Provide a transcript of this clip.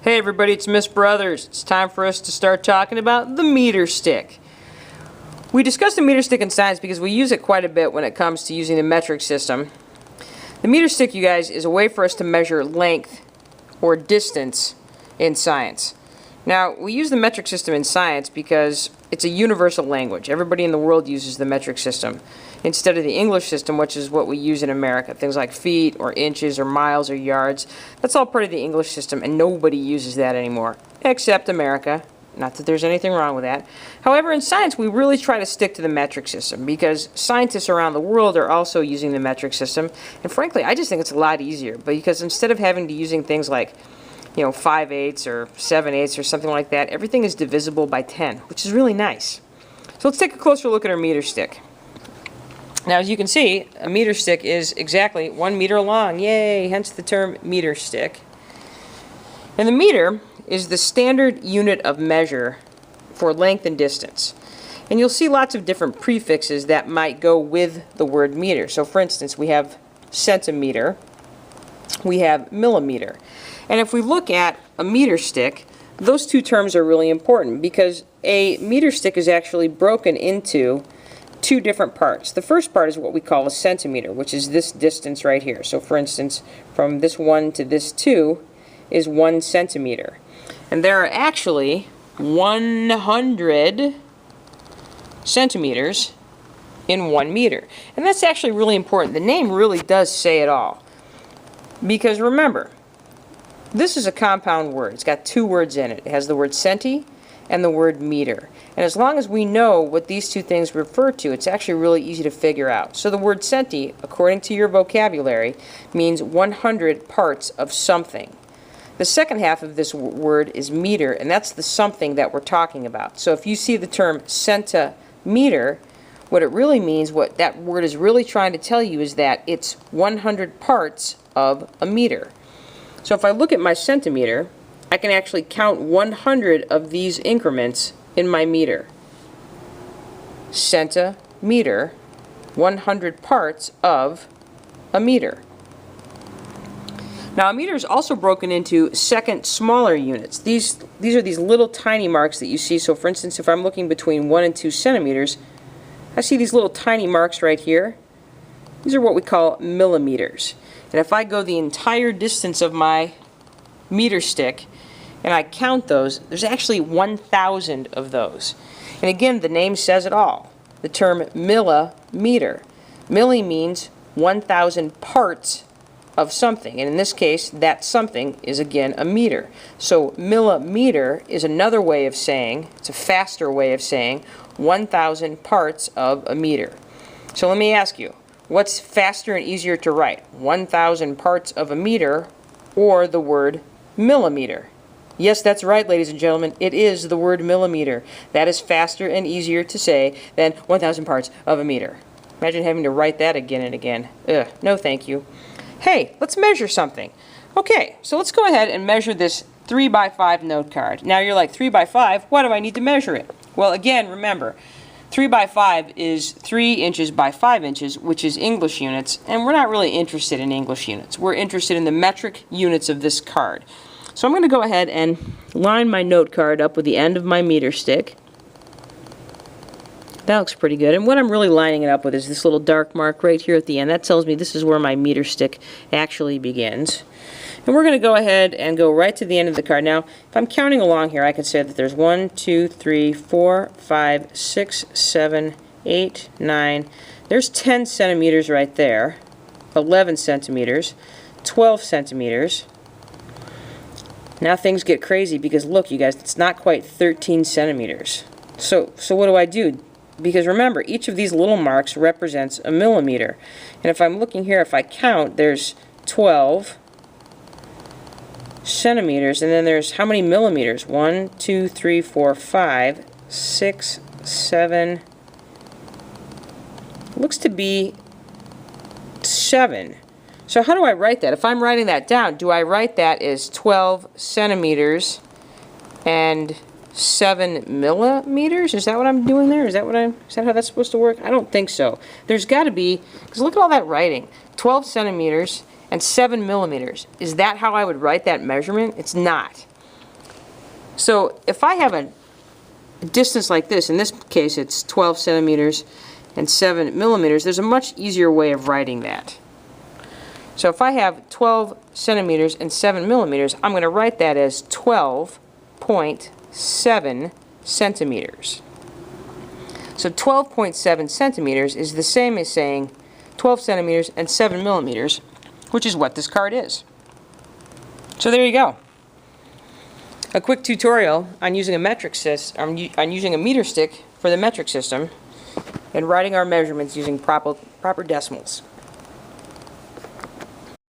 Hey everybody, it's Miss Brothers. It's time for us to start talking about the meter stick. We discussed the meter stick in science because we use it quite a bit when it comes to using the metric system. The meter stick, you guys, is a way for us to measure length or distance in science. Now, we use the metric system in science because it's a universal language. Everybody in the world uses the metric system instead of the English system, which is what we use in America. Things like feet or inches or miles or yards. That's all part of the English system, and nobody uses that anymore, except America. Not that there's anything wrong with that. However, in science, we really try to stick to the metric system because scientists around the world are also using the metric system. And frankly, I just think it's a lot easier because instead of having to using things like 5/8 or 7/8 or something like that, everything is divisible by 10, which is really nice. So let's take a closer look at our meter stick. Now, as you can see, a meter stick is exactly 1 meter long. Yay! Hence the term meter stick. And the meter is the standard unit of measure for length and distance. And you'll see lots of different prefixes that might go with the word meter. So for instance, we have centimeter, we have millimeter. And if we look at a meter stick, those two terms are really important because a meter stick is actually broken into two different parts. The first part is what we call a centimeter, which is this distance right here. So for instance, from this 1 to this 2 is 1 centimeter. And there are actually 100 centimeters in 1 meter. And that's actually really important. The name really does say it all. Because remember, this is a compound word. It's got two words in it. It has the word centi and the word meter. And as long as we know what these two things refer to, it's actually really easy to figure out. So the word centi, according to your vocabulary, means 100 parts of something. The second half of this word is meter, and that's the something that we're talking about. So if you see the term centimeter, what it really means, what that word is really trying to tell you is that it's 100 parts of a meter. So if I look at my centimeter, I can actually count 100 of these increments in my meter. Centimeter, 100 parts of a meter. Now, a meter is also broken into second smaller units. These are these little tiny marks that you see. So for instance, if I'm looking between 1 and 2 centimeters, I see these little tiny marks right here. These are what we call millimeters. And if I go the entire distance of my meter stick and I count those, there's actually 1,000 of those. And again, the name says it all. The term millimeter. Milli means 1,000 parts of something, and in this case that something is again a meter. So millimeter is another way of saying, it's a faster way of saying 1,000 parts of a meter. So let me ask you, what's faster and easier to write? 1,000 parts of a meter or the word millimeter? Yes, that's right, ladies and gentlemen, it is the word millimeter. That is faster and easier to say than 1,000 parts of a meter. Imagine having to write that again and again. Ugh, no thank you. Hey, let's measure something. Okay, so let's go ahead and measure this 3x5 note card. Now you're like, 3x5? Why do I need to measure it? Well, again, remember, 3x5 is 3 inches by 5 inches, which is English units, and we're not really interested in English units. We're interested in the metric units of this card. So I'm going to go ahead and line my note card up with the end of my meter stick. That looks pretty good. And what I'm really lining it up with is this little dark mark right here at the end. That tells me this is where my meter stick actually begins. And we're going to go ahead and go right to the end of the card. Now, if I'm counting along here, I could say that there's 1, 2, 3, 4, 5, 6, 7, 8, 9. There's 10 centimeters right there. 11 centimeters. 12 centimeters. Now things get crazy because look, you guys, it's not quite 13 centimeters. So what do? Because remember, each of these little marks represents a millimeter. And if I'm looking here, if I count, there's 12 centimeters, and then there's how many millimeters? 1, 2, 3, 4, 5, 6, 7. Looks to be 7. So how do I write that? If I'm writing that down, do I write that as 12 centimeters and 7 millimeters? Is that what I'm doing there? Is that how that's supposed to work? I don't think so. There's got to be, because look at all that writing. 12 centimeters and 7 millimeters. Is that how I would write that measurement? It's not. So if I have a distance like this, in this case it's 12 centimeters and 7 millimeters, there's a much easier way of writing that. So if I have 12 centimeters and 7 millimeters, I'm going to write that as 12.7 centimeters. So 12.7 centimeters is the same as saying 12 centimeters and 7 millimeters, which is what this card is. So there you go. A quick tutorial on using a metric system, on using a meter stick for the metric system, and writing our measurements using proper decimals.